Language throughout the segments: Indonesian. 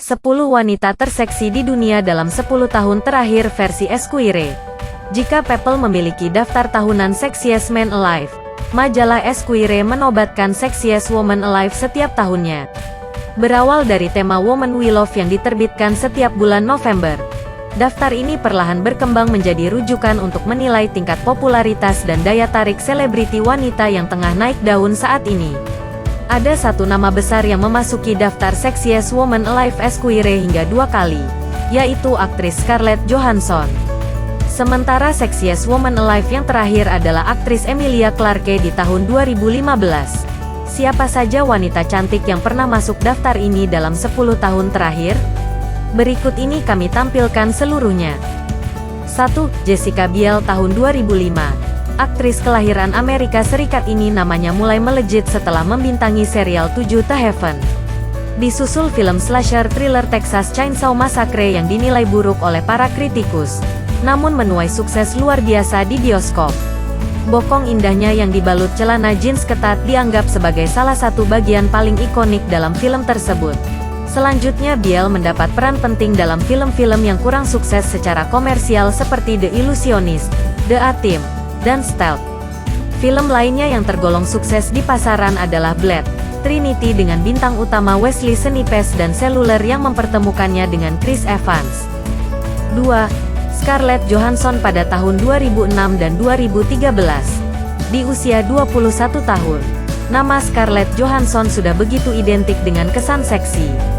10 wanita terseksi di dunia dalam 10 tahun terakhir versi Esquire. Jika People memiliki daftar tahunan Sexiest Man Alive, majalah Esquire menobatkan Sexiest Woman Alive setiap tahunnya. Berawal dari tema Woman We Love yang diterbitkan setiap bulan November, daftar ini perlahan berkembang menjadi rujukan untuk menilai tingkat popularitas dan daya tarik selebriti wanita yang tengah naik daun saat ini. Ada satu nama besar yang memasuki daftar Sexiest Woman Alive Esquire hingga 2 kali, yaitu aktris Scarlett Johansson. Sementara Sexiest Woman Alive yang terakhir adalah aktris Emilia Clarke di tahun 2015. Siapa saja wanita cantik yang pernah masuk daftar ini dalam 10 tahun terakhir? Berikut ini kami tampilkan seluruhnya. 1. Jessica Biel tahun 2005. Aktris kelahiran Amerika Serikat ini namanya mulai melejit setelah membintangi serial 7 to Heaven. Disusul film slasher thriller Texas Chainsaw Massacre yang dinilai buruk oleh para kritikus, namun menuai sukses luar biasa di bioskop. Bokong indahnya yang dibalut celana jeans ketat dianggap sebagai salah satu bagian paling ikonik dalam film tersebut. Selanjutnya Biel mendapat peran penting dalam film-film yang kurang sukses secara komersial seperti The Illusionist, The A-Team, dan Stealth. Film lainnya yang tergolong sukses di pasaran adalah Blade Trinity dengan bintang utama Wesley Snipes dan Cellular yang mempertemukannya dengan Chris Evans. 2. Scarlett Johansson pada tahun 2006 dan 2013. Di usia 21 tahun, nama Scarlett Johansson sudah begitu identik dengan kesan seksi.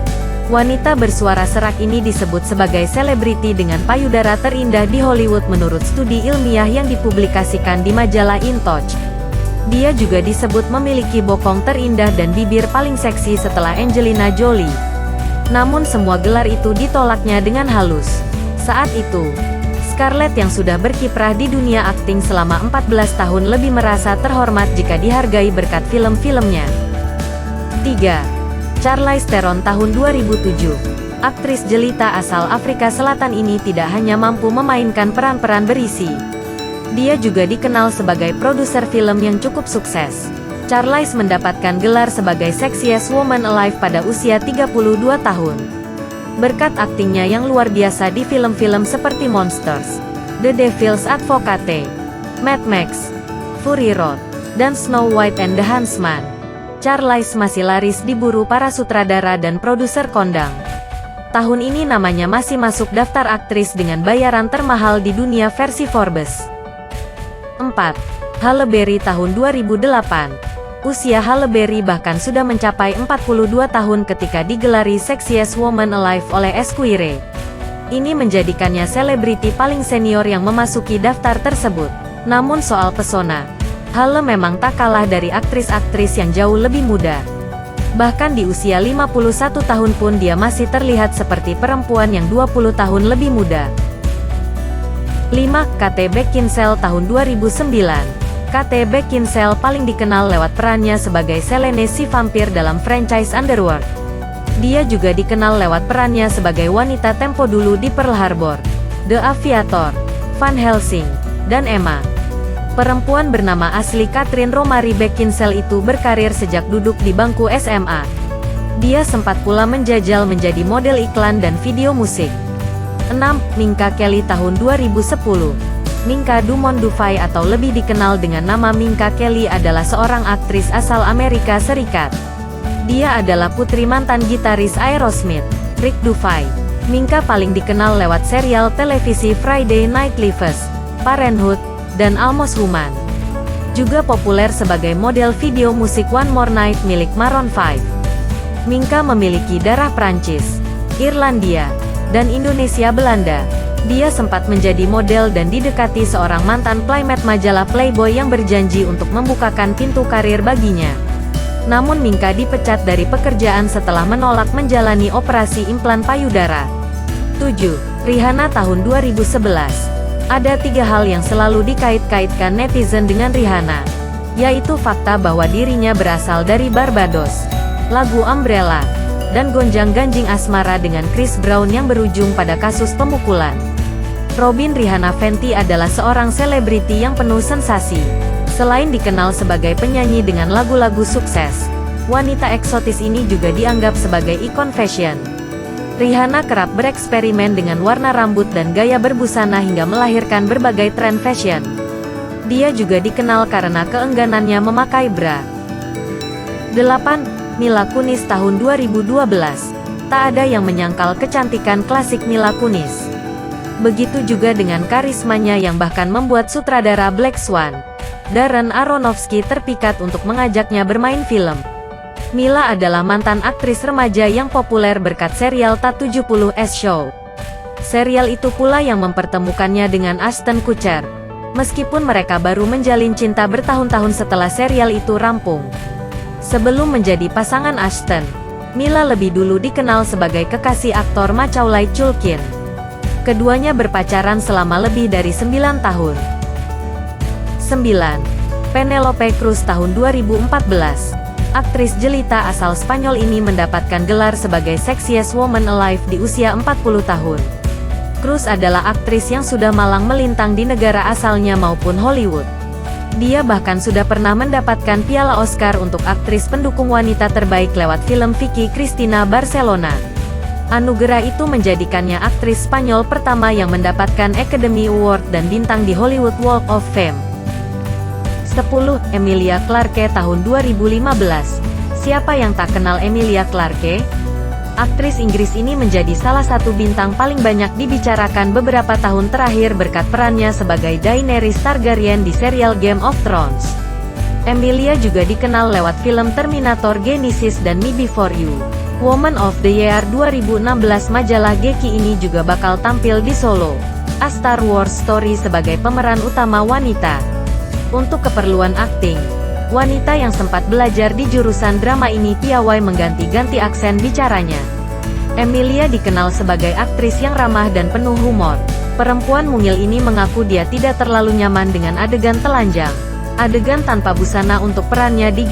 Wanita bersuara serak ini disebut sebagai selebriti dengan payudara terindah di Hollywood menurut studi ilmiah yang dipublikasikan di majalah In Touch. Dia juga disebut memiliki bokong terindah dan bibir paling seksi setelah Angelina Jolie. Namun semua gelar itu ditolaknya dengan halus. Saat itu, Scarlett yang sudah berkiprah di dunia akting selama 14 tahun lebih merasa terhormat jika dihargai berkat film-filmnya. 3. Charlize Theron tahun 2007. Aktris jelita asal Afrika Selatan ini tidak hanya mampu memainkan peran-peran berisi. Dia juga dikenal sebagai produser film yang cukup sukses. Charlize mendapatkan gelar sebagai Sexiest Woman Alive pada usia 32 tahun. Berkat aktingnya yang luar biasa di film-film seperti Monsters, The Devil's Advocate, Mad Max, Fury Road, dan Snow White and the Huntsman, Charlize masih laris diburu para sutradara dan produser kondang. Tahun ini namanya masih masuk daftar aktris dengan bayaran termahal di dunia versi Forbes. 4. Halle Berry tahun 2008. Usia Halle Berry bahkan sudah mencapai 42 tahun ketika digelari Sexiest Woman Alive oleh Esquire. Ini menjadikannya selebriti paling senior yang memasuki daftar tersebut. Namun soal pesona, Halle memang tak kalah dari aktris-aktris yang jauh lebih muda. Bahkan di usia 51 tahun pun dia masih terlihat seperti perempuan yang 20 tahun lebih muda. 5. Kate Beckinsale tahun 2009. Kate Beckinsale paling dikenal lewat perannya sebagai Selene si vampir dalam franchise Underworld. Dia juga dikenal lewat perannya sebagai wanita tempo dulu di Pearl Harbor, The Aviator, Van Helsing, dan Emma. Perempuan bernama asli Catherine Romari Beckinsale itu berkarir sejak duduk di bangku SMA. Dia sempat pula menjajal menjadi model iklan dan video musik. 6. Minka Kelly tahun 2010. Minka Dumont Dufay atau lebih dikenal dengan nama Minka Kelly adalah seorang aktris asal Amerika Serikat. Dia adalah putri mantan gitaris Aerosmith, Rick Dufay. Minka paling dikenal lewat serial televisi Friday Night Lights, Parenthood, dan Almost Human. Juga populer sebagai model video musik One More Night milik Maroon 5. Minka memiliki darah Prancis, Irlandia, dan Indonesia Belanda. Dia sempat menjadi model dan didekati seorang mantan playmate majalah Playboy yang berjanji untuk membukakan pintu karir baginya. Namun Minka dipecat dari pekerjaan setelah menolak menjalani operasi implan payudara. 7. Rihanna tahun 2011. Ada 3 hal yang selalu dikait-kaitkan netizen dengan Rihanna, yaitu fakta bahwa dirinya berasal dari Barbados, lagu Umbrella, dan gonjang-ganjing asmara dengan Chris Brown yang berujung pada kasus pemukulan. Robin Rihanna Fenty adalah seorang selebriti yang penuh sensasi. Selain dikenal sebagai penyanyi dengan lagu-lagu sukses, wanita eksotis ini juga dianggap sebagai ikon fashion. Rihanna kerap bereksperimen dengan warna rambut dan gaya berbusana hingga melahirkan berbagai tren fashion. Dia juga dikenal karena keengganannya memakai bra. 8. Mila Kunis tahun 2012. Tak ada yang menyangkal kecantikan klasik Mila Kunis. Begitu juga dengan karismanya yang bahkan membuat sutradara Black Swan, Darren Aronofsky terpikat untuk mengajaknya bermain film. Mila adalah mantan aktris remaja yang populer berkat serial Ta-70s Show. Serial itu pula yang mempertemukannya dengan Ashton Kutcher. Meskipun mereka baru menjalin cinta bertahun-tahun setelah serial itu rampung. Sebelum menjadi pasangan Ashton, Mila lebih dulu dikenal sebagai kekasih aktor Macaulay Culkin. Keduanya berpacaran selama lebih dari 9 tahun. 9. Penelope Cruz tahun 2014. Aktris jelita asal Spanyol ini mendapatkan gelar sebagai Sexiest Woman Alive di usia 40 tahun. Cruz adalah aktris yang sudah malang melintang di negara asalnya maupun Hollywood. Dia bahkan sudah pernah mendapatkan piala Oscar untuk aktris pendukung wanita terbaik lewat film Vicky Cristina Barcelona. Anugerah itu menjadikannya aktris Spanyol pertama yang mendapatkan Academy Award dan bintang di Hollywood Walk of Fame. 10. Emilia Clarke tahun 2015. Siapa yang tak kenal Emilia Clarke? Aktris Inggris ini menjadi salah satu bintang paling banyak dibicarakan beberapa tahun terakhir berkat perannya sebagai Daenerys Targaryen di serial Game of Thrones. Emilia juga dikenal lewat film Terminator Genisys dan Me Before You. Woman of the Year 2016 majalah Geki ini juga bakal tampil di Solo, A Star Wars Story sebagai pemeran utama wanita. Untuk keperluan akting, wanita yang sempat belajar di jurusan drama ini piawai mengganti-ganti aksen bicaranya. Emilia dikenal sebagai aktris yang ramah dan penuh humor. Perempuan mungil ini mengaku dia tidak terlalu nyaman dengan adegan telanjang. Adegan tanpa busana untuk perannya di